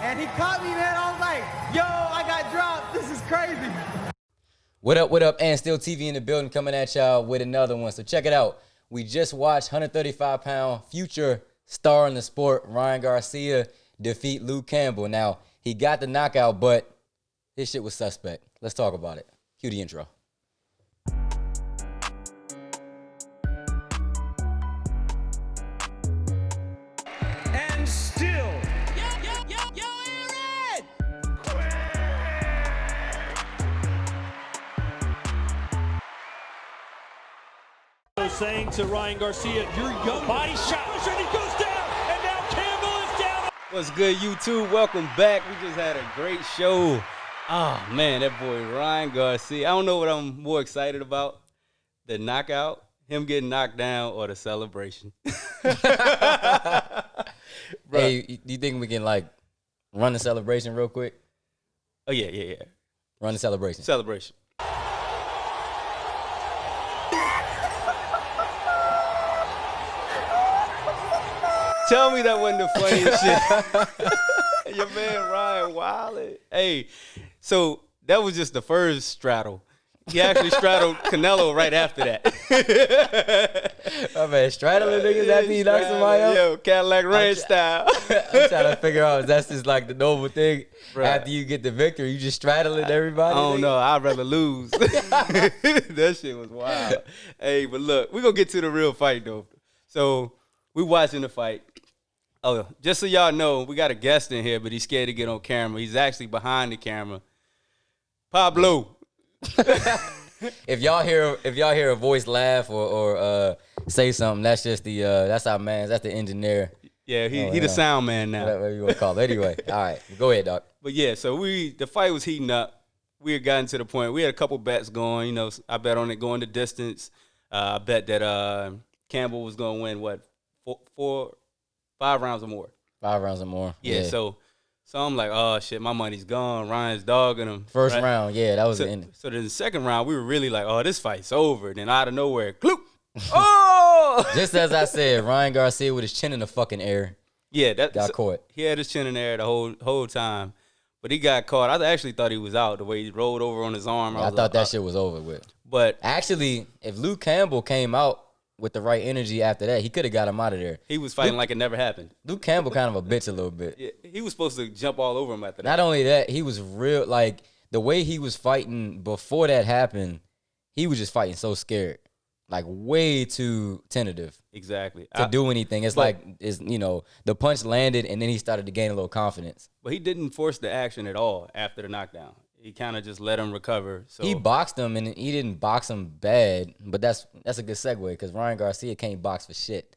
and he caught me, man. I was like, yo, I got dropped. This is crazy. What up, AndStilltv in the building, coming at y'all with another one. So check it out. We just watched 135-pound future star in the sport, Ryan Garcia, defeat Luke Campbell. Now, he got the knockout, but his shit was suspect. Let's talk about it. Cue the intro. And still. Saying to Ryan Garcia, you're young. Body shot. And he goes down. And now Campbell is down. What's good, YouTube? Welcome back. We just had a great show. Oh, man, that boy Ryan Garcia. I don't know what I'm more excited about, the knockout, him getting knocked down, or the celebration. Hey, do you think we can, run the celebration real quick? Oh, yeah. Run the celebration. Celebration. Tell me that wasn't the funniest shit. Your man Ryan wildin'. Hey, so that was just the first straddle. He actually straddled Canelo right after that. Oh, man, straddling niggas after he knocked somebody out? Yo, Cadillac Ranch style. I'm trying to figure out if that's just the noble thing. Bruh. After you get the victory, you just straddling everybody? I don't know. I'd rather lose. That shit was wild. Hey, but look, we're going to get to the real fight, though. So we watching the fight. Oh, just so y'all know, we got a guest in here, but he's scared to get on camera. He's actually behind the camera. Pablo. If y'all hear a voice laugh or say something, that's just that's our man. That's the engineer. Yeah, he the sound man now. Whatever you want to call it. Anyway, all right, go ahead, Doc. But yeah, so the fight was heating up. We had gotten to the point. We had a couple bets going. You know, I bet on it going the distance. I bet that Campbell was going to win what 5 rounds or more. 5 rounds or more. Yeah. So I'm like, oh shit, my money's gone. Ryan's dogging him. First round, yeah, that was the end. So then the second round, we were really like, oh, this fight's over. Then out of nowhere, cloop. Oh! Just as I said, Ryan Garcia with his chin in the fucking air. Yeah, that got caught. He had his chin in the air the whole time, but he got caught. I actually thought he was out the way he rolled over on his arm. I thought that shit was over with. But actually, if Luke Campbell came out with the right energy after that, he could have got him out of there. He was fighting like it never happened. Luke Campbell kind of a bitch a little bit. Yeah, he was supposed to jump all over him after that. Not only that, he was real, the way he was fighting before that happened, he was just fighting so scared. Way too tentative. Exactly. To do anything. It's the punch landed and then he started to gain a little confidence. But he didn't force the action at all after the knockdown. He kind of just let him recover. So he boxed him, and he didn't box him bad, but that's a good segue because Ryan Garcia can't box for shit.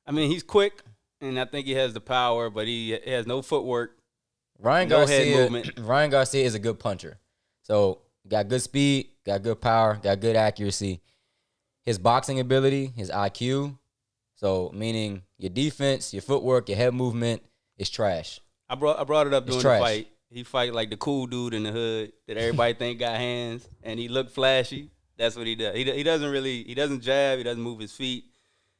I mean, he's quick, and I think he has the power, but he has no footwork, Ryan head movement. Ryan Garcia is a good puncher. So got good speed, got good power, got good accuracy. His boxing ability, his IQ, so meaning your defense, your footwork, your head movement is trash. I brought it up during the fight. He fight like the cool dude in the hood that everybody think got hands, and he look flashy. That's what he does. He doesn't jab. He doesn't move his feet.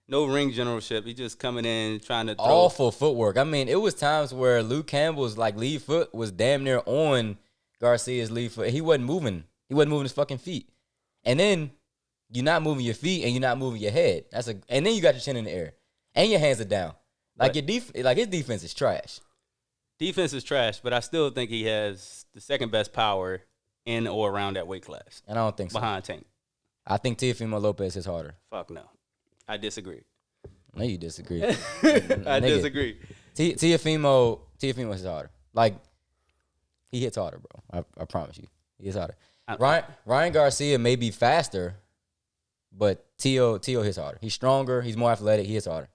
No ring generalship. He just coming in trying to throw. Awful footwork. I mean, it was times where Luke Campbell's lead foot was damn near on Garcia's lead foot. He wasn't moving. He wasn't moving his fucking feet. And then you're not moving your feet and you're not moving your head. And then you got your chin in the air and your hands are down. His defense is trash. Defense is trash, but I still think he has the second best power in or around that weight class. And I don't think so. Behind Tank. I think Teofimo Lopez is harder. Fuck no. I disagree. No, you disagree. I disagree. Teofimo is harder. He hits harder, bro. I promise you. He hits harder. Ryan Garcia may be faster, but Teo hits harder. He's stronger. He's more athletic. He hits harder.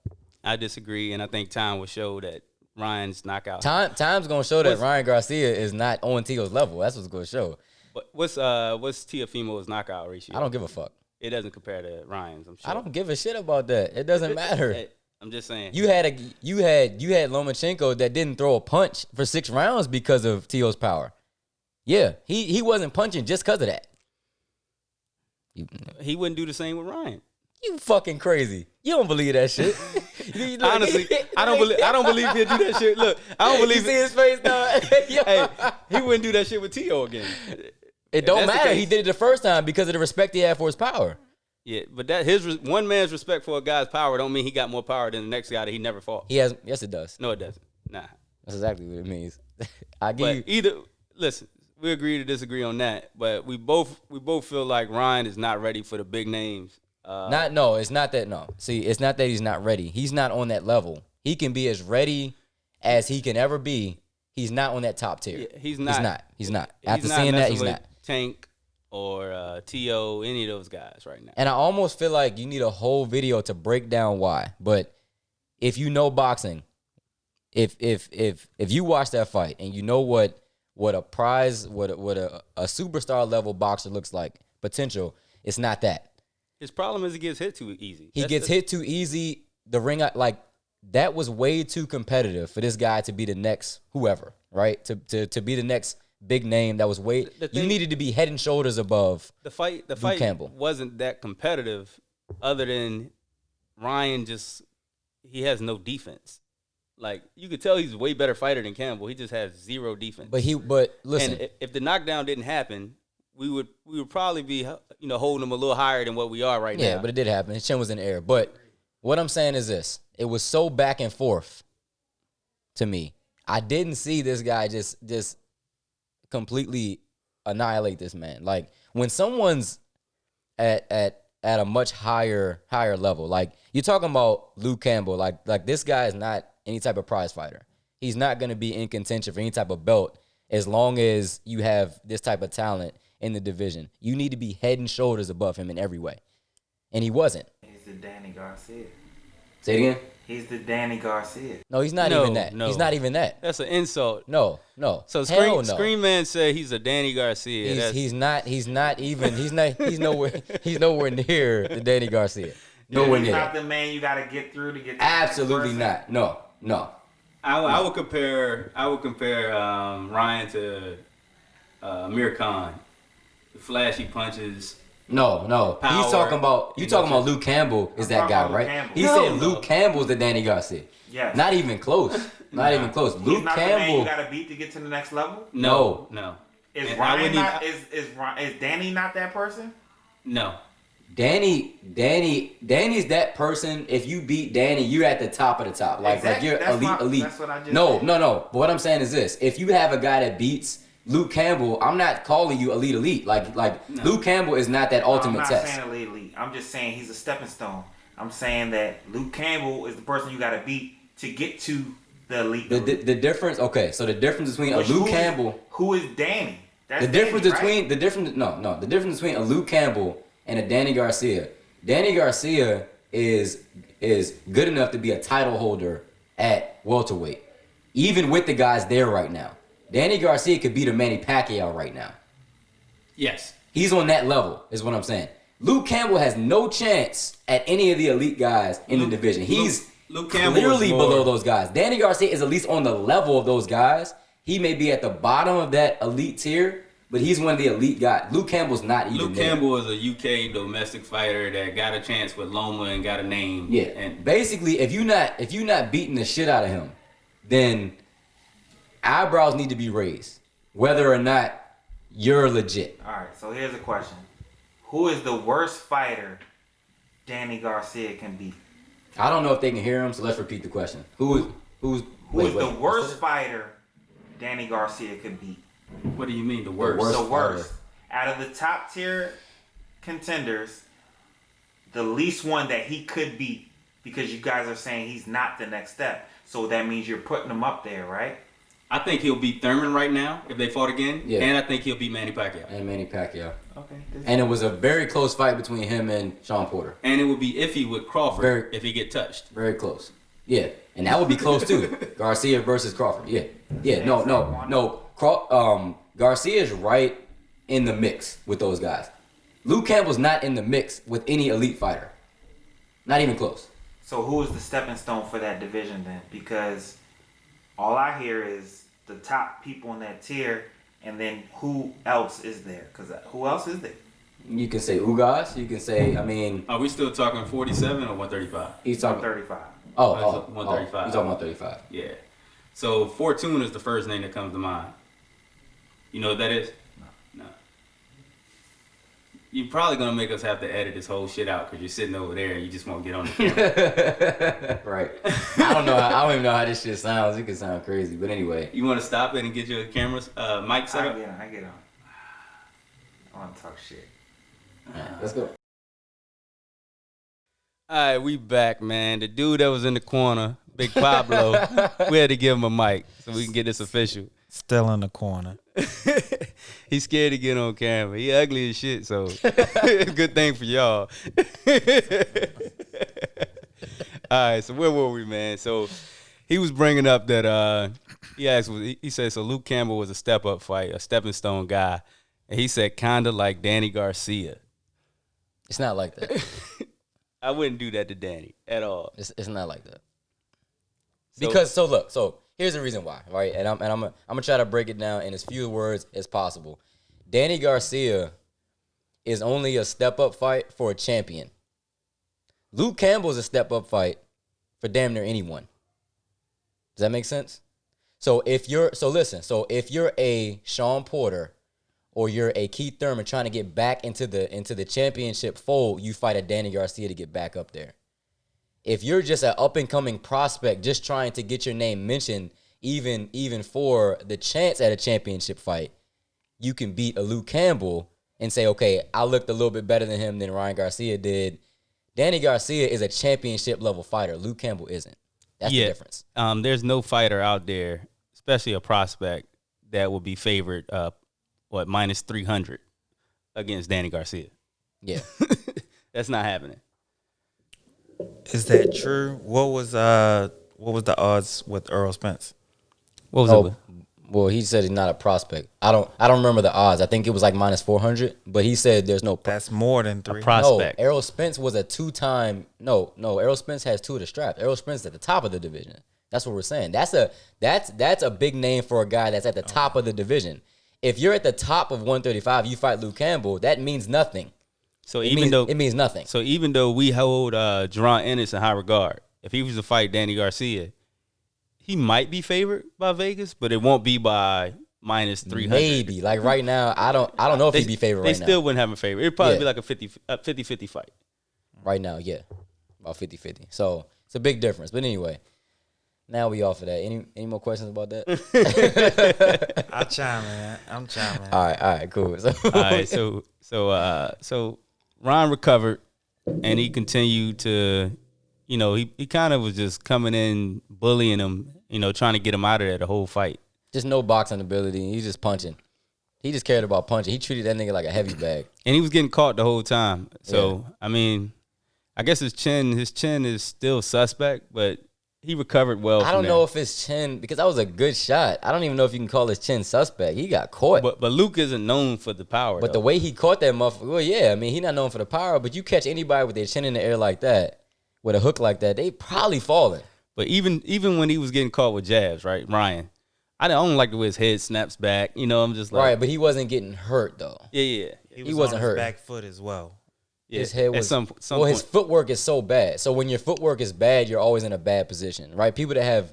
I disagree, and I think time will show that Ryan's knockout. Time's gonna show that Ryan Garcia is not on Teo's level. That's what's gonna show. But what's Teofimo's knockout ratio? I don't give a fuck. It doesn't compare to Ryan's. I'm sure. I don't give a shit about that. It doesn't matter. Hey, I'm just saying. You had Lomachenko that didn't throw a punch for 6 rounds because of Teo's power. Yeah, he wasn't punching just because of that. He wouldn't do the same with Ryan. You fucking crazy. You don't believe that shit. Honestly, I don't believe he'll do that shit. Look, I don't believe you see his face, dog. Hey, he wouldn't do that shit with T.O. again. It don't That's the matter. case. He did it the first time because of the respect he had for his power. Yeah, but that one man's respect for a guy's power don't mean he got more power than the next guy that he never fought. He has. Yes, it does. No, it doesn't. Nah. That's exactly what it means. I give But you. either listen, we agree to disagree on that. But we both feel like Ryan is not ready for the big names. It's not that. No, see, it's not that he's not ready. He's not on that level. He can be as ready as he can ever be. He's not on that top tier. Yeah, he's not. He's not. He's After not seeing that, messing he's with not. Tank or T.O., any of those guys right now. And I almost feel like you need a whole video to break down why. But if you know boxing, if you watch that fight and you know what a superstar level boxer looks like, potential, it's not that. His problem is he gets hit too easy. He gets hit too easy. The ring, like, that was way too competitive for this guy to be the next whoever, right? To be the next big name. That was way. You needed to be head and shoulders above. The fight Campbell wasn't that competitive, other than Ryan he has no defense. Like, you could tell he's a way better fighter than Campbell. He just has zero defense. But listen, and if the knockdown didn't happen, we would probably be holding him a little higher than what we are right now. Yeah, but it did happen. His chin was in the air. But what I'm saying is this: it was so back and forth to me. I didn't see this guy just completely annihilate this man. Like, when someone's at a much higher level, like you're talking about Luke Campbell, like this guy is not any type of prize fighter. He's not going to be in contention for any type of belt as long as you have this type of talent in the division. You need to be head and shoulders above him in every way. And he wasn't. He's the Danny Garcia. Say it again? He's the Danny Garcia. No, he's not even that. He's not even that. That's an insult. No. So Scream Man said he's a Danny Garcia. He's nowhere near the Danny Garcia. Nowhere near. He's not the man you got to get through to get to Absolutely the not. No. I would compare Ryan to Amir Khan. The flashy punches. No. Power. He's talking about Luke Campbell is that guy, right? He said Luke Campbell's the Danny Garcia. Yes. Not even close. Not even close. He's Luke not Campbell. the man you got to beat to get to the next level? No. Is And Ryan not, is Danny not that person? No. Danny's that person. If you beat Danny, you're at the top of the top. Like you're elite. That's what I just No. said. But what I'm saying is this: if you have a guy that beats Luke Campbell, I'm not calling you elite. Like no. Luke Campbell is not that ultimate I'm not test. saying elite. I'm just saying he's a stepping stone. I'm saying that Luke Campbell is the person you got to beat to get to the elite. The difference. Okay, so the difference between a Luke Campbell. Who is Danny? That's the difference Danny, between right? the difference between a Luke Campbell and a Danny Garcia. Danny Garcia is good enough to be a title holder at welterweight, even with the guys there right now. Danny Garcia could beat a Manny Pacquiao right now. Yes. He's on that level, is what I'm saying. Luke Campbell has no chance at any of the elite guys in the division. He's Luke Campbell clearly below those guys. Danny Garcia is at least on the level of those guys. He may be at the bottom of that elite tier, but he's one of the elite guys. Luke Campbell's not even Luke there. Campbell is a UK domestic fighter that got a chance with Loma and got a name. Yeah. And basically, if you're not beating the shit out of him, then eyebrows need to be raised, whether or not you're legit. All right, so here's a question. Who is the worst fighter Danny Garcia can beat? I don't know if they can hear him, so let's repeat the question. Who's the worst fighter Danny Garcia could beat? What do you mean the worst? The worst. Out of the top tier contenders, the least one that he could beat, because you guys are saying he's not the next step. So that means you're putting him up there, right? I think he'll beat Thurman right now if they fought again. Yeah. And I think he'll beat Manny Pacquiao. Okay. And it was a very close fight between him and Sean Porter. And it would be iffy with Crawford if he get touched. Very close. Yeah. And that would be close too. Garcia versus Crawford. Yeah. No. Garcia is right in the mix with those guys. Luke Campbell's not in the mix with any elite fighter. Not even close. So who is the stepping stone for that division then? Because all I hear is the top people in that tier, and then who else is there? Because who else is there? You can say Ugas. You can say, I mean, Are we still talking 47 or 135? he's talking. 135. Oh, 135. He's talking 135. Yeah. So Fortune is the first name that comes to mind. You know what that is? No. You're probably gonna make us have to edit this whole shit out because you're sitting over there and you just won't get on the camera. Right. I don't even know how this shit sounds. It could sound crazy, but anyway. You want to stop it and get your camera's mic set up? I get on. I want to talk shit. All right, let's go. All right, we back, man. The dude that was in the corner, Big Pablo, we had to give him a mic so we can get this official. Still in the corner. He's scared to get on camera. He ugly as shit, so good thing for y'all. All right, so where were we, man? So he was bringing up that he said, so Luke Campbell was a step-up fight, a stepping stone guy. And he said, kind of like Danny Garcia. It's not like that. I wouldn't do that to Danny at all. It's not like that. Because so here's the reason why, right? And I'm gonna try to break it down in as few words as possible. Danny Garcia is only a step up fight for a champion. Luke Campbell is a step up fight for damn near anyone. Does that make sense? So if you're a Sean Porter or you're a Keith Thurman trying to get back into the championship fold, you fight a Danny Garcia to get back up there. If you're just an up-and-coming prospect just trying to get your name mentioned even for the chance at a championship fight, you can beat a Luke Campbell and say, okay, I looked a little bit better than him than Ryan Garcia did. Danny Garcia is a championship-level fighter. Luke Campbell isn't. That's the difference. There's no fighter out there, especially a prospect, that will be favored minus 300 against Danny Garcia. Yeah. That's not happening. Is that true? What was the odds with Earl Spence? What was it? Well, he said he's not a prospect. I don't remember the odds. I think it was like minus 400, but he said there's no That's more than 3. prospect. No, Errol Spence was a 2-time. No, Errol Spence has 2 of the straps. Errol Spence is at the top of the division. That's what we're saying. That's a big name for a guy that's at the top of the division. If you're at the top of 135, you fight Luke Campbell, that means nothing. So It means nothing. So even though we hold Jerron Ennis in high regard, if he was to fight Danny Garcia, he might be favored by Vegas, but it won't be by minus 300. Maybe. Like right now, I don't know if he'd be favored right now. They still wouldn't have him favored. It'd probably be like a 50-50 fight. Right now, yeah. About 50-50. So it's a big difference. But anyway, now we off of that. Any more questions about that? I'll chime in. I'm chiming. All right, cool. All right, so Ron recovered, and he continued to, he kind of was just coming in, bullying him, trying to get him out of there the whole fight. Just no boxing ability. He's just punching. He just cared about punching. He treated that nigga like a heavy bag. And he was getting caught the whole time. So, yeah. I mean, I guess his chin is still suspect, but he recovered well. I don't know if his chin, because that was a good shot. I don't even know if you can call his chin suspect. He got caught. But Luke isn't known for the power. But the way he caught that motherfucker, well, yeah, I mean, he's not known for the power, but you catch anybody with their chin in the air like that, with a hook like that, they probably falling. But even when he was getting caught with jabs, right, Ryan, I don't like the way his head snaps back. I'm just like. Right, but he wasn't getting hurt, though. Yeah. He wasn't on hurt. His back foot as well. Yeah. His head was. At some well, point. his footwork is so bad. So when your footwork is bad, you're always in a bad position, right? People that have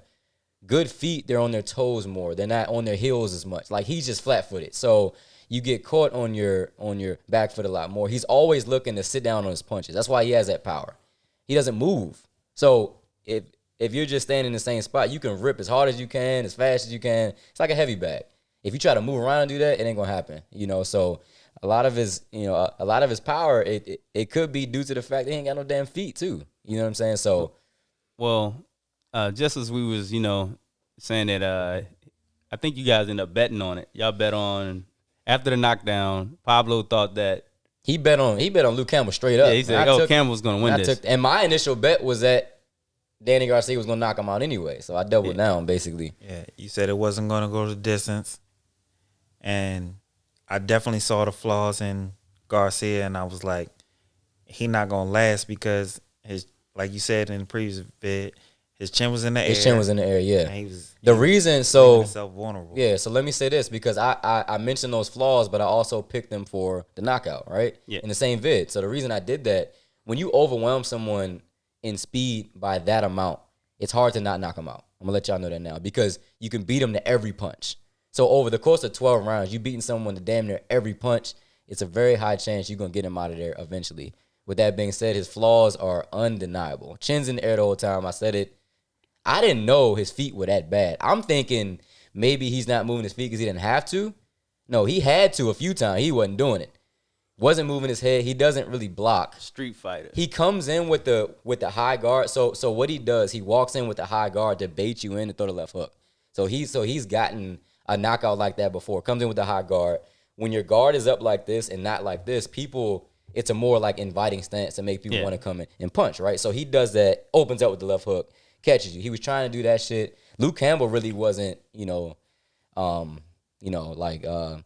good feet, they're on their toes more. They're not on their heels as much. Like, he's just flat-footed. So you get caught on your back foot a lot more. He's always looking to sit down on his punches. That's why he has that power. He doesn't move. So if you're just standing in the same spot, you can rip as hard as you can, as fast as you can. It's like a heavy bag. If you try to move around and do that, it ain't gonna happen. So a lot of his power, it could be due to the fact that he ain't got no damn feet too. You know what I'm saying? So, well, just as we was, saying that, I think you guys ended up betting on it. Y'all bet on after the knockdown. Pablo thought that he bet on Luke Campbell straight up. Yeah, he said, Campbell's gonna win this. And my initial bet was that Danny Garcia was gonna knock him out anyway. So I doubled down basically. Yeah, you said it wasn't gonna go the distance, and I definitely saw the flaws in Garcia, and I was like, he not gonna last because like you said in the previous vid, His chin was in the air. His chin was in the air, yeah. And he was reason, making himself vulnerable. Yeah, so let me say this, because I mentioned those flaws, but I also picked them for the knockout, right? Yeah. In the same vid. So the reason I did that, when you overwhelm someone in speed by that amount, it's hard to not knock them out. I'm going to let y'all know that now, because you can beat them to every punch. So over the course of 12 rounds, you beating someone to damn near every punch, it's a very high chance you're going to get him out of there eventually. With that being said, his flaws are undeniable. Chin's in the air the whole time. I said it. I didn't know his feet were that bad. I'm thinking maybe he's not moving his feet because he didn't have to. No, he had to a few times. He wasn't doing it. Wasn't moving his head. He doesn't really block. Street fighter. He comes in with the high guard. So what he does, he walks in with the high guard to bait you in and throw the left hook. So he's gotten a knockout like that before. Comes in with the high guard. When your guard is up like this and not like this, it's a more like inviting stance to make people want to come in and punch, right? So he does that, opens up with the left hook, catches you. He was trying to do that shit. Luke Campbell really wasn't,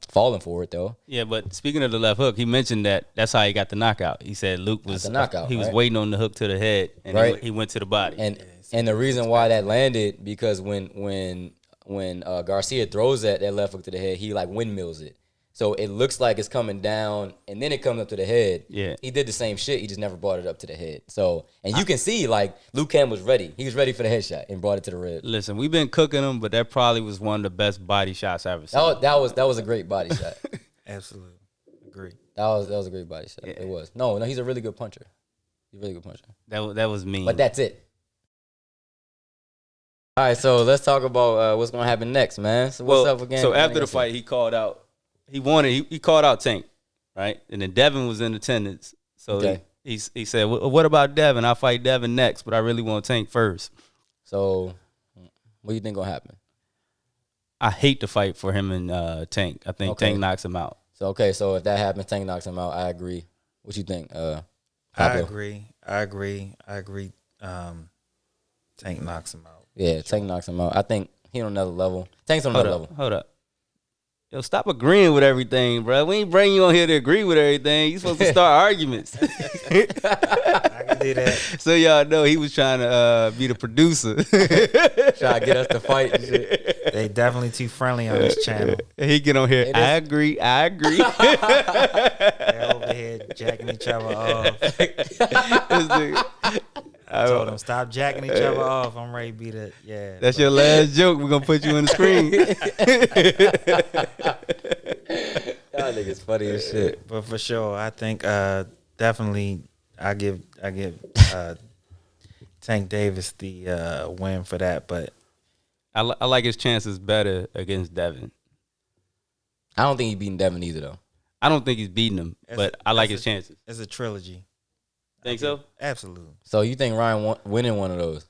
falling for it though. Yeah, but speaking of the left hook, he mentioned that's how he got the knockout. He said Luke was the knockout, he was right? waiting on the hook to the head, and Right. he went to the body. And the reason why that landed, because when Garcia throws that left hook to the head, he like windmills it. So it looks like it's coming down, and then it comes up to the head. Yeah. He did the same shit. He just never brought it up to the head. So, and you can see, like, Luke Campbell was ready. He was ready for the headshot and brought it to the rib. Listen, we've been cooking him, but that probably was one of the best body shots I ever seen. That was a great body shot. Absolutely. Agree. That was a great body shot. Yeah. It was. No, he's a really good puncher. He's a really good puncher. That was mean. But that's it. All right, so let's talk about what's going to happen next, man. So what's up again? So after the fight, he called out. He called out Tank, right? And then Devin was in attendance. So Okay. he said, "What about Devin? I'll fight Devin next, but I really want Tank first." So what do you think going to happen? I hate to fight for him and Tank. I think Okay. Tank knocks him out. So if that happens, Tank knocks him out. I agree. What you think? I Pablo? agree. Tank knocks him out. Yeah, Tank knocks him out. I think he on another level. Tank's on another level. Hold up. Yo, stop agreeing with everything, bro. We ain't bring you on here to agree with everything. You supposed to start arguments. I can do that. So y'all know he was trying to be the producer. Try to get us to fight and shit. They definitely too friendly on this channel. He get on here. It I is. agree. They're over here jacking each other off. This nigga. I told them stop jacking each other off. I'm ready to be the That's your last joke. We're gonna put you on the screen. Y'all niggas funny as shit. But for sure, I think definitely I give Tank Davis the win for that. But I like his chances better against Devin. I don't think he beating Devin either though. I don't think he's beating him, but I like his chances. it's a trilogy. Think so? Absolutely. So you think Ryan winning one of those?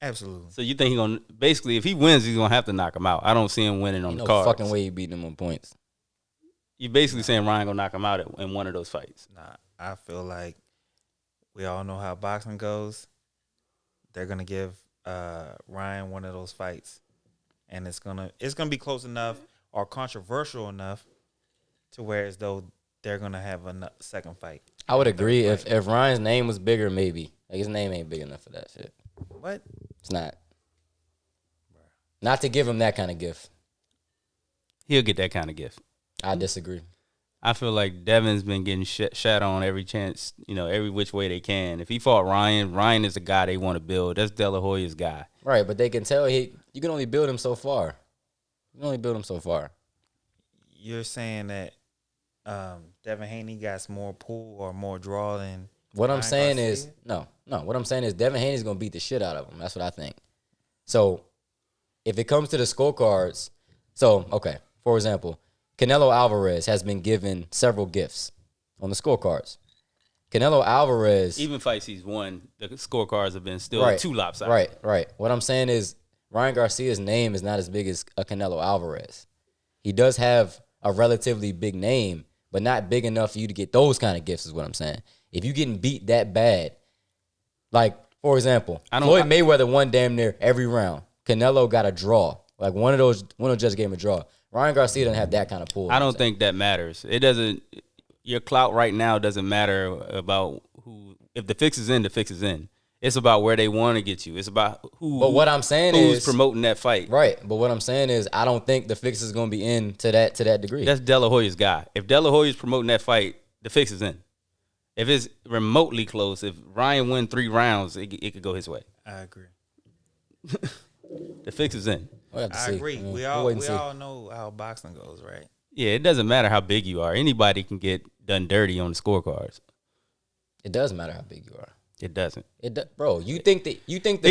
Absolutely. So you think he gonna basically if he wins, he's gonna have to knock him out. I don't see him winning on Ain't the no cards. fucking way he beating him on points. You basically saying Ryan gonna knock him out in one of those fights. Nah, I feel like we all know how boxing goes. They're gonna give Ryan one of those fights, and it's gonna be close enough or controversial enough to where as though they're gonna have a second fight. I would agree if Ryan's name was bigger, maybe. Like his name ain't big enough for that shit. What? It's not. Not to give him that kind of gift. He'll get that kind of gift. I disagree. I feel like Devin's been getting shot on every chance, every which way they can. If he fought Ryan is the guy they want to build. That's De La Hoya's guy. Right, but they can tell you can only build him so far. You can only build him so far. You're saying that Devin Haney got more pull or more draw than What I'm Ryan saying Garcia? is no. What I'm saying is Devin Haney's gonna beat the shit out of him. That's what I think. So if it comes to the scorecards, okay, for example, Canelo Alvarez has been given several gifts on the scorecards. Canelo Alvarez, Even fights he's won, the scorecards have been still too lopsided. Right. What I'm saying is Ryan Garcia's name is not as big as a Canelo Alvarez. He does have a relatively big name, but not big enough for you to get those kind of gifts is what I'm saying. If you getting beat that bad, like, for example, Floyd Mayweather won damn near every round. Canelo got a draw. Like, one of those judges gave him a draw. Ryan Garcia doesn't have that kind of pull. I don't think that matters. It doesn't. Your clout right now doesn't matter about who. If the fix is in, the fix is in. It's about where they want to get you. It's about who. But what I'm saying who's is promoting that fight. right. But what I'm saying is I don't think the fix is going to be in to that degree. That's De La Hoya's guy. If De La Hoya's promoting that fight, the fix is in. If it's remotely close, if Ryan win 3 rounds, it could go his way. I agree. The fix is in. We'll have to I see. agree. Yeah, We we'll all wait and see. know how boxing goes, right? Yeah, it doesn't matter how big you are. Anybody can get done dirty on the scorecards. It does matter how big you are. It doesn't. Bro, you think the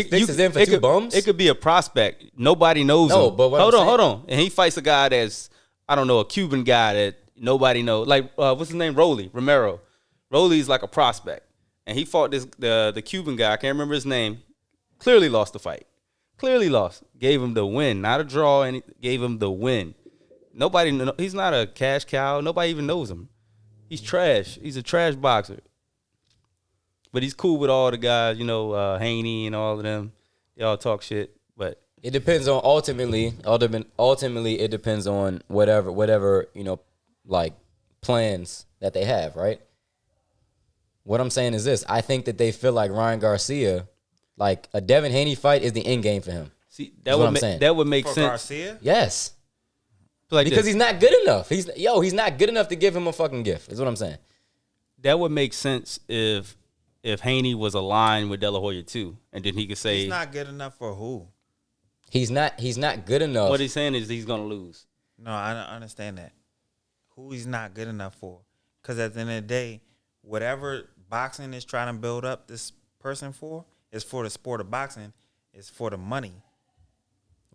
fix is in for 2 bums? It could be a prospect. Nobody knows him. But what hold on. And he fights a guy that's, I don't know, a Cuban guy that nobody knows. Like, what's his name? Romero. Rolly's like a prospect. And he fought the Cuban guy. I can't remember his name. Clearly lost the fight. Clearly lost. Gave him the win. Not a draw, and gave him the win. He's not a cash cow. Nobody even knows him. He's trash. He's a trash boxer. But he's cool with all the guys, Haney and all of them. They all talk shit. But it depends on ultimately it depends on whatever, like plans that they have, right? What I'm saying is this. I think that they feel like Ryan Garcia, like a Devin Haney fight is the end game for him. see, That's what I'm saying. that would make For sense. Garcia? Yes. Like Because this. he's not good enough. He's not good enough to give him a fucking gift. Is what I'm saying. That would make sense if Haney was aligned with De La Hoya too, and then he could say He's not good enough for who? He's not good enough. what he's saying is he's gonna lose. No, I don't understand that. Who he's not good enough for? Because at the end of the day, whatever boxing is trying to build up this person for is for the sport of boxing. It's for the money.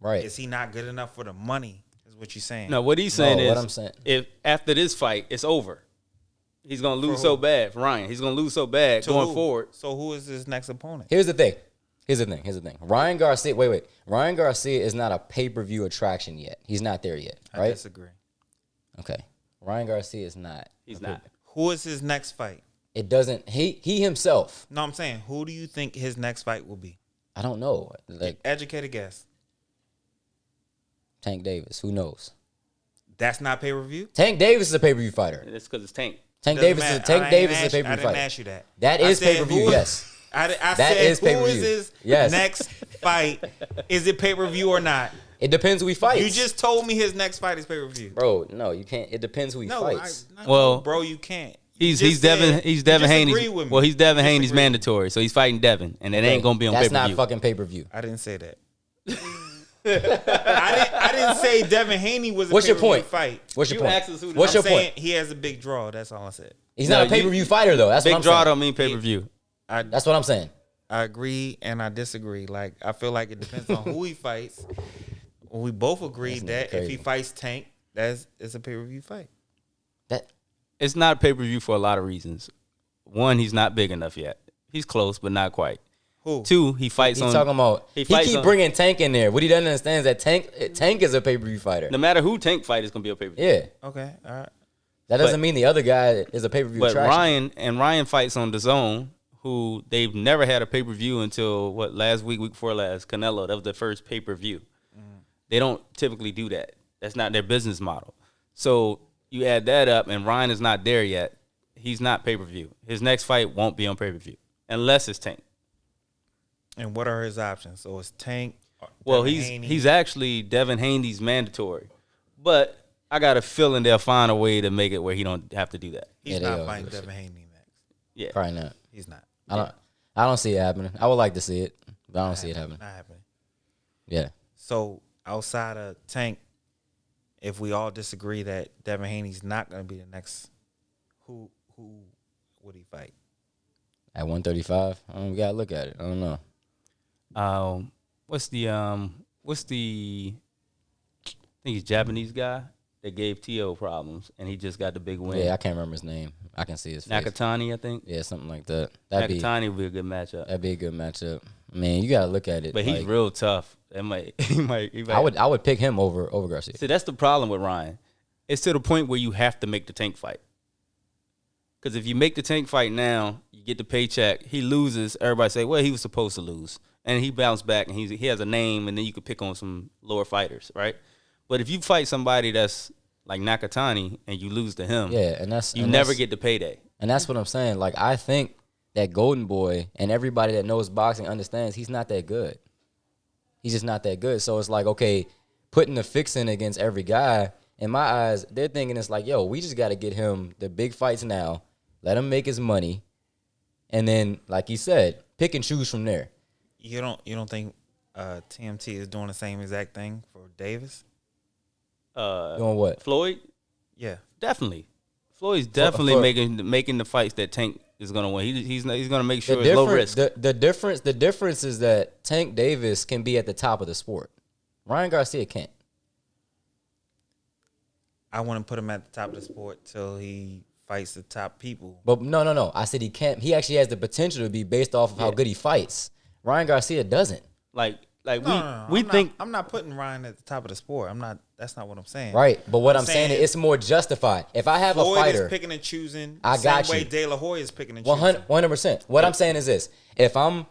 Right. Is he not good enough for the money? Is what you're saying? No, what he's saying No, is what I'm saying- if after this fight it's over, he's gonna lose who? so bad for Ryan. He's gonna lose so bad To going who? forward. So who is his next opponent? Here's the thing. Ryan Garcia. Wait. Ryan Garcia is not a pay-per-view attraction yet. He's not there yet. I Right. disagree. Okay. Ryan Garcia is not. He's not. Who is his next fight? It doesn't. He himself. No, I'm saying, who do you think his next fight will be? I don't know. Like Educated guess. Tank Davis. Who knows? That's not pay per view. Tank Davis is a pay-per-view fighter. It's because it's Tank. Tank Davis is a pay-per-view I didn't fighter. ask you that. That I is said, pay-per-view. who- Yes. I That said, is who pay-per-view. is his Yes. next fight? Is it pay per view or not? It depends who he fights. You just told me his next fight is pay per view. bro. No, you can't. It depends who he No, fights. Well, bro, you can't. He's Devin Haney's. Haney's. Well, he's Devin Haney's mandatory, so he's fighting Devin, and it ain't gonna be on pay That's per view. not fucking pay-per-view. I didn't say that. I didn't say Devin Haney was a What's your pay-per-view point? fight. What's your You point? asked us who the- What's your I'm saying point? he has a big draw. That's all I said. He's No, not a pay-per-view fighter though. That's what Big I'm draw saying. don't mean pay per view. That's what I'm saying. I agree and I disagree. Like, I feel like it depends on who he fights. We both agreed That's that if crazy. he fights Tank, it's a pay per view fight. That It's not pay per view for a lot of reasons. One, he's not big enough yet. He's close, but not quite. Who? Two, he fights he's on. talking about. He fights keep on- bringing Tank in there. What he doesn't understand is that Tank is a pay-per-view fighter. No matter who Tank fight, it's gonna be a pay per view. Yeah, Okay, all right. that doesn't mean the other guy is a pay-per-view But attraction. Ryan fights on DAZN, who they've never had a pay per view until last week before last. Canelo, that was their first pay per view. They don't typically do that. That's not their business model. So you add that up, and Ryan is not there yet. He's not pay per view. His next fight won't be on pay per view unless it's Tank. And what are his options? So it's Tank. Well, Devin he's Haney. he's actually Devin Haney's mandatory, but I got a feeling they'll find a way to make it where he don't have to do that. He's Yeah, they not are. fighting Devin Haney next. Yeah, Probably not. He's not. I don't see it happening. I would like to see it, but I don't see it happening. Not happening. Yeah. So outside of Tank, if we all disagree that Devin Haney's not going to be the next, who would he fight? At 135, we gotta look at it. I don't know. What's the I think he's Japanese guy that gave T.O. problems, and he just got the big win. Yeah, I can't remember his name. I can see his face. Nakatani, I think. Yeah, something like that. That'd Nakatani would be a good matchup, be a good matchup. I mean, you gotta look at it. but he's like, real tough. He might. I would pick him over Garcia. See, that's the problem with Ryan. It's to the point where you have to make the Tank fight. Because if you make the Tank fight now, you get the paycheck. He loses. Everybody say, well, he was supposed to lose. And he bounced back, and he has a name, and then you could pick on some lower fighters, right? But if you fight somebody that's like Nakatani and you lose to him, Yeah, and you never get the payday. And that's what I'm saying. Like, I think that Golden Boy and everybody that knows boxing understands he's not that good. He's just not that good. So it's like, okay, putting the fix in against every guy, in my eyes, they're thinking it's like, yo, we just got to get him the big fights now, let him make his money, and then, like he said, pick and choose from there. You don't think TMT is doing the same exact thing for Davis? Doing what? Floyd? Yeah. Definitely. Floyd's definitely making the fights that Tank is gonna win. He's gonna make sure it's low risk. The difference is that Tank Davis can be at the top of the sport. Ryan Garcia can't. I wouldn't put him at the top of the sport till he fights the top people. But no. I said he can't. He actually has the potential to be based off of how good he fights. Ryan Garcia doesn't. I'm not putting Ryan at the top of the sport. That's not what I'm saying. Right. But what I'm saying is it's more justified. If I have Floyd a fighter is picking and choosing, I got same you. way De La Hoya is picking and choosing. 100%. What I'm saying is this: if I'm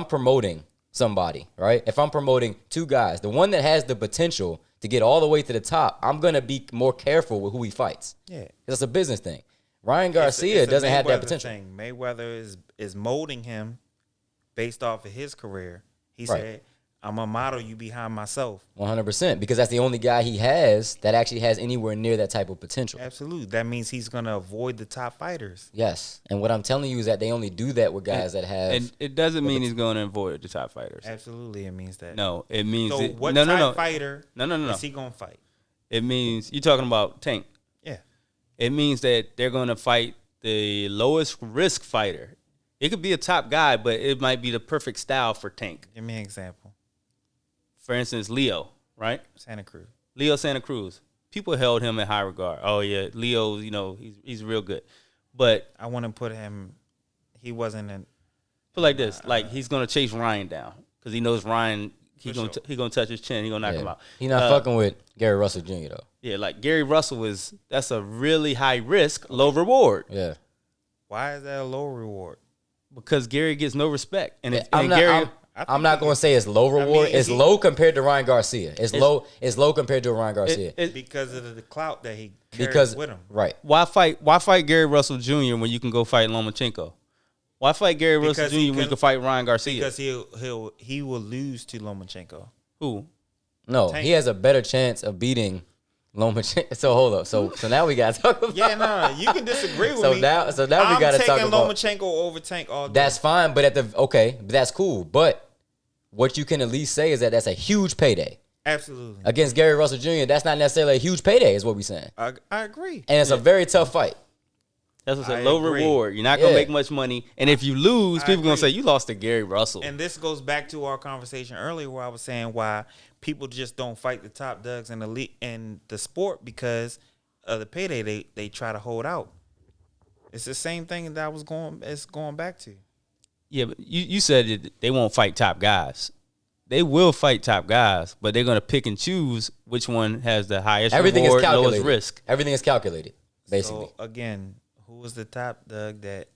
promoting somebody, right? If I'm promoting two guys, the one that has the potential to get all the way to the top, I'm gonna be more careful with who he fights. Yeah, because it's a business thing. Ryan Garcia it's a doesn't have that Mayweather potential. thing. Mayweather is molding him based off of his career. He Right. said, "I'm gonna model you behind myself." 100%, because that's the only guy he has that actually has anywhere near that type of potential. Absolutely, that means he's gonna avoid the top fighters. Yes, and what I'm telling you is that they only do that with guys that have. And it doesn't mean he's going to avoid the top fighters. Absolutely, it means that. No, it means So what no, type fighter No. is he gonna fight? It means you're talking about Tank. Yeah, It means that they're going to fight the lowest risk fighter. It could be a top guy, but it might be the perfect style for Tank. give me an example. For instance, Leo, right? Santa Cruz. Leo Santa Cruz. People held him in high regard. Oh yeah, Leo, he's real good. But I want to put him. He wasn't in. put like this, like he's gonna chase Ryan down because he knows Ryan. He gonna touch his chin. He gonna knock him out. He's not fucking with Gary Russell Jr. though. Yeah, like Gary Russell that's a really high risk, low reward. Yeah. Why is that a low reward? Because Gary gets no respect, and I'm not going to say it's low reward. mean, it's low compared to Ryan Garcia. It's low compared to Ryan Garcia. Because of the clout that he carries with him. Right. Why fight Gary Russell Jr. when you can go fight Lomachenko? Why fight Gary Russell Jr. when you can fight Ryan Garcia? Because he will lose to Lomachenko. Who? No, Tank. he has a better chance of beating Lomachenko. So hold up. So now we got to talk about. Yeah, no, you can disagree with So me. now we got to talk I'm about. taking Lomachenko over Tank all day. That's fine, but but that's cool. But what you can at least say is that that's a huge payday Absolutely. against Gary Russell Jr. That's not necessarily a huge payday, is what we're saying. I agree. And it's a very tough fight. That's what's I a low agree. reward. You're not gonna Yeah. make much money, and if you lose, people gonna agree. say you lost to Gary Russell. And this goes back to our conversation earlier where I was saying why people just don't fight the top dogs in the sport because of the payday they try to hold out. It's the same thing that it's going back to. Yeah, but you said that they won't fight top guys. They will fight top guys, but they're gonna pick and choose which one has the highest Everything reward, is calculated. lowest risk. Everything is calculated, basically. So again, who was the top dog that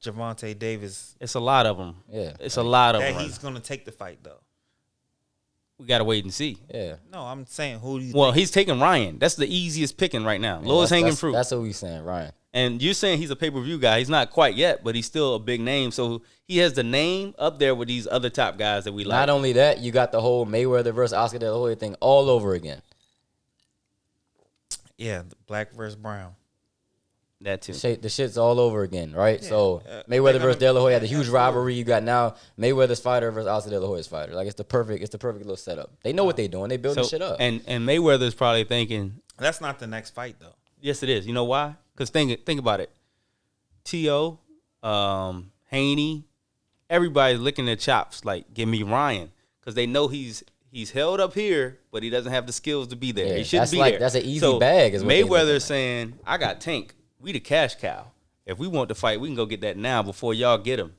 Gervonta Davis It's a lot of them. Yeah. It's a lot of that them. he's going to take the fight though? We gotta wait and see. Yeah. No, I'm saying who do you Well, think? he's taking Ryan. That's the easiest picking right now. Lowest hanging fruit. That's what we saying, Ryan. And you're saying he's a pay-per-view guy. He's not quite yet, but he's still a big name. So he has the name up there with these other top guys that we like. Not only that, you got the whole Mayweather versus Oscar De La Hoya thing all over again. Yeah, the black versus brown. That too. The shit's all over again, right? So they're Mayweather gonna- versus De La Hoya had the yeah, huge absolutely. rivalry. You got now Mayweather's fighter versus Oscar De La Hoya's fighter. Like it's the perfect little setup. They know what they're doing. They building shit up. And Mayweather's probably thinking, That's not the next fight though. yes, it is. You know why? Because think about it. T.O., Haney, everybody's licking their chops like, give me Ryan. Because they know he's held up here, but he doesn't have the skills to be there. Yeah, He shouldn't that's be like- there. that's an easy bag is what they looking Mayweather's at. saying, I got Tank. We the cash cow. If we want to fight, we can go get that now before y'all get him.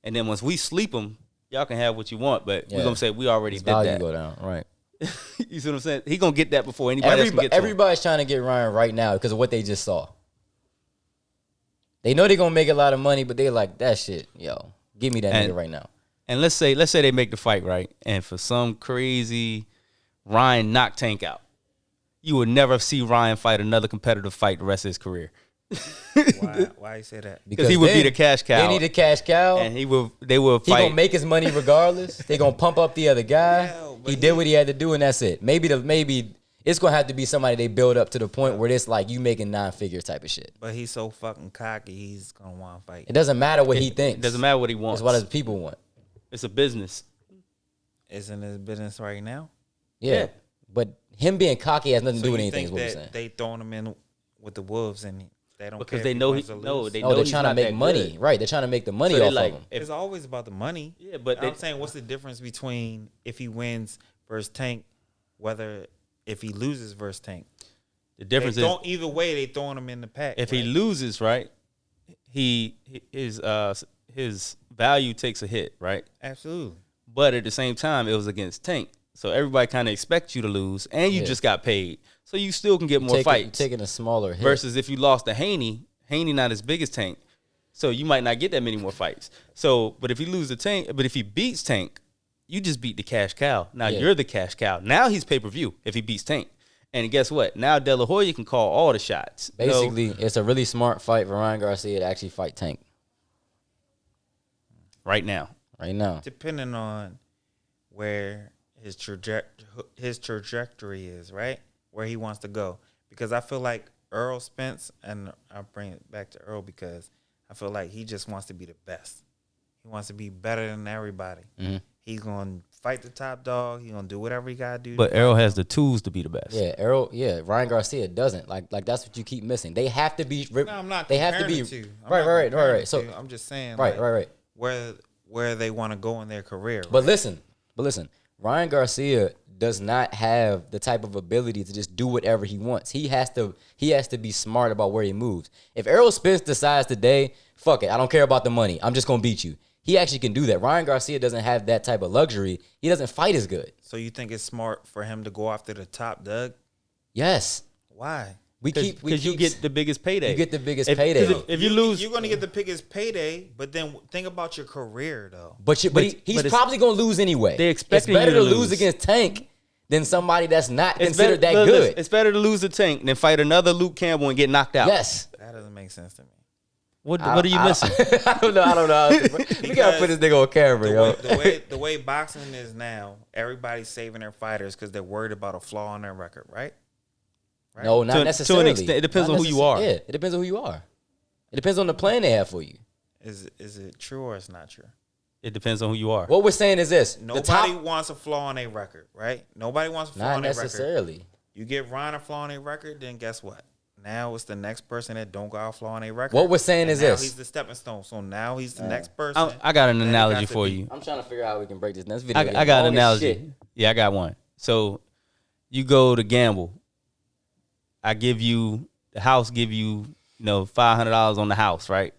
And then once we sleep him, y'all can have what you want. But we're going to say we already His did value that. go down, right? You see what I'm saying? He going to get that before anybody else can get to him. Everybody's trying to get Ryan right now because of what they just saw. They know they're gonna make a lot of money, but they're like, that shit, yo, give me that nigga right now. And let's say they make the fight, right? And for some crazy Ryan knocked Tank out. You would never see Ryan fight another competitive fight the rest of his career. Why you say that? Because he would be the cash cow. They need a cash cow. And they will He fight. gonna make his money regardless. They gonna pump up the other guy. Yeah, but he did what he had to do, and that's it. Maybe it's gonna have to be somebody they build up to the point where it's like you making 9-figure type of shit. But he's so fucking cocky. He's gonna want to fight. It doesn't matter what he thinks. It doesn't matter what he wants. It's what his people want. It's a business. Isn't his business right now? Yeah. But him being cocky has nothing to do with you anything. Is think what we're that saying. they throwing him in with the wolves and they don't Because care they if know wins or lose? they No, know they're he's trying to not make that money. good. Right. They're trying to make the money So they off like, of him. It's always about the money. Yeah, but I'm saying, what's the difference between if he wins versus Tank, whether if he loses versus Tank? the difference They is don't, either way, they throwing him in the pack. if he right? loses, right, his value takes a hit, right? Absolutely. But at the same time, it was against Tank. So everybody kind of expects you to lose, and you just got paid. So you still can get more You're fights. taking a smaller hit. Versus if you lost to Haney not as big as Tank. So you might not get that many more fights. So, but if you lose to Tank, but if he beats Tank, you just beat the cash cow. Now you're the cash cow. Now he's pay-per-view if he beats Tank. And guess what? Now De La Hoya can call all the shots. Basically, it's a really smart fight for Ryan Garcia to actually fight Tank Right now. right now. Depending on where his trajectory is, right? Where he wants to go. Because I feel like Earl Spence, and I'll bring it back to Earl because I feel like he just wants to be the best. He wants to be better than everybody. Mm-hmm. He's going to fight the top dog. He's going to do whatever he got to do. But Errol has the tools to be the best. Yeah, Ryan Garcia doesn't. Like that's what you keep missing. They have to be. No, I'm not They have to be. comparing the two. I'm Right, not right, comparing right. the So two. I'm just saying, right, right. where they want to go in their career. But right? listen. Ryan Garcia does not have the type of ability to just do whatever he wants. He has to be smart about where he moves. If Errol Spence decides today, fuck it, I don't care about the money. I'm just gonna beat you. He actually can do that. Ryan Garcia doesn't have that type of luxury. He doesn't fight as good. So you think it's smart for him to go after the top Doug? Yes. Why? Because you get the biggest payday. You get the biggest payday. If you lose, you're going to get the biggest payday. But then think about your career, though. But he's it's- probably gonna lose anyway. They expecting it's better you to to lose lose. against Tank than somebody that's not it's considered better, that listen, good. It's better to lose to Tank than fight another Luke Campbell and get knocked out. Yes. That doesn't make sense to me. What are you missing? I don't know. We gotta put this nigga on camera, yo. The way boxing is now, everybody's saving their fighters because they're worried about a flaw in their record, right? No, not To an necessarily. extent, it depends Not on who you are. Yeah, it depends on who you are. It depends on the plan they have for you. Is it true or it's not true? It depends on who you are. What we're saying is this: Nobody wants a flaw in their record, right? Nobody wants a flaw not in their record. necessarily. You give Ryan a flaw in their record, then guess what? Now it's the next person that don't got a flaw in their record. What we're saying And is now this. he's the stepping stone. So now he's the next person. I got an that he analogy got to for beat. you. I'm trying to figure out how we can break this down. This video I got an getting long as analogy. shit. Yeah, I got one. So you go to gamble. I give you the house, give you $500 on the house, right?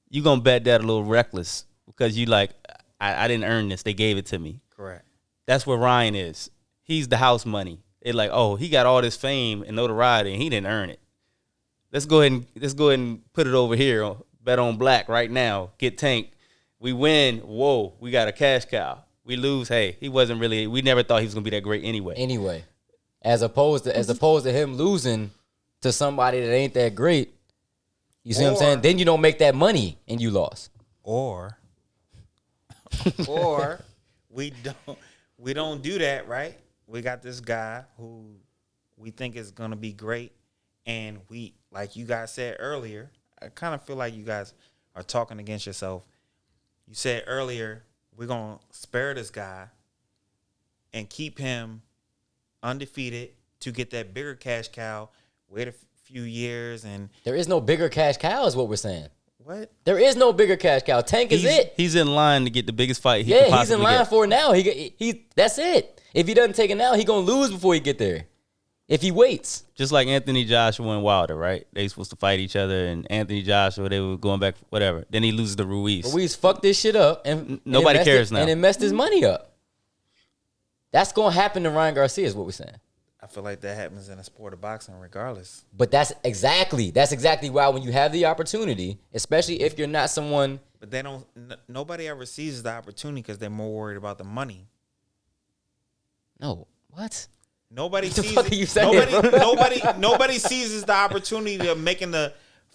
You gonna bet that a little reckless because you like I didn't earn this. They gave it to me. Correct. That's where Ryan is. He's the house money. It's like, oh, he got all this fame and notoriety and he didn't earn it. Let's go ahead and put it over here. Bet on black right now. Get Tank. We win. Whoa, we got a cash cow. We lose. Hey, he wasn't really. We never thought he was gonna be that great anyway. Anyway, as opposed to him losing to somebody that ain't that great. You see what I'm saying? Then you don't make that money and you lost. Or we don't do that, right? We got this guy who we think is gonna be great, and we, like you guys said earlier, I kind of feel like you guys are talking against yourself. You said earlier we're gonna spare this guy and keep him undefeated to get that bigger cash cow. Wait a few years and There is no bigger cash cow, is what we're saying. what? There is no bigger cash cow. Tank is it. He's in line to get the biggest fight he could Yeah, he's possibly in line get. for it now. He that's it. If he doesn't take it now, he gonna lose before he get there. If he waits. Just like Anthony Joshua and Wilder, right? They supposed to fight each other, and Anthony Joshua, they were going back, whatever. Then he loses to Ruiz. Ruiz fucked this shit up and Nobody it messed cares now. And it messed his money up. That's gonna happen to Ryan Garcia, is what we're saying. I feel like that happens in a sport of boxing regardless. But that's exactly why when you have the opportunity, especially if you're not someone. But they don't. Nobody ever seizes the opportunity because they're more worried about the money. No, what? Nobody What the sees. fuck are you saying, bro? Nobody seizes the opportunity of making the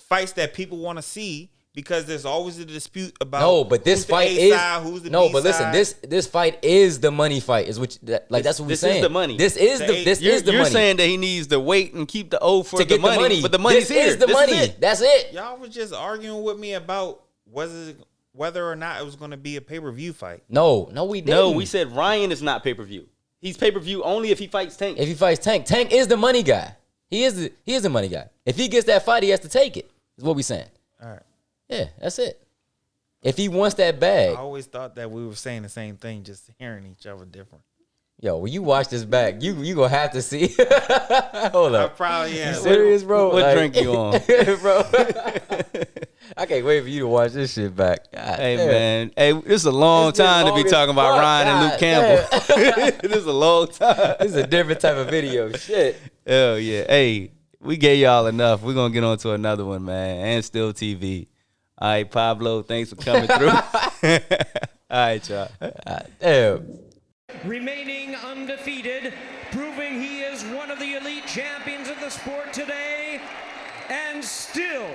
fights that people want to see because there's always a dispute about. No, but this who's the fight A is side, who's the no. B but listen, side. this fight is the money fight. Is which that's what we're This saying. is the money. This is the You're money saying that he needs to wait and keep the O for to the get money, the money. but the money's this here. is the This money. it. That's it. Y'all was just arguing with me about whether or not it was going to be a pay-per-view fight. No, we didn't. No, we said Ryan is not pay-per-view. He's pay-per-view only if he fights Tank. if he fights Tank, Tank is the money guy. He is the money guy. If he gets that fight, he has to take it. Is what we saying. All right. Yeah, that's it. If he wants that I bag, always thought that we were saying the same thing, just hearing each other different. yo, when you watch this back, you gonna have to see. Hold I up. probably am. You serious, bro? What drink you on? bro? I can't wait for you to watch this shit back. God Hey, damn. man. Hey, this is a long It's been time to long be as talking about fuck. Ryan and Luke God Campbell. This is a long time. This is a different type of video. Shit. Hell yeah. Hey, we gave y'all enough. We're going to get on to another one, man. AndStilltv. All right, Pablo, thanks for coming through. All right, y'all. Damn. Remaining undefeated, proving he is one of the elite champions of the sport today, and still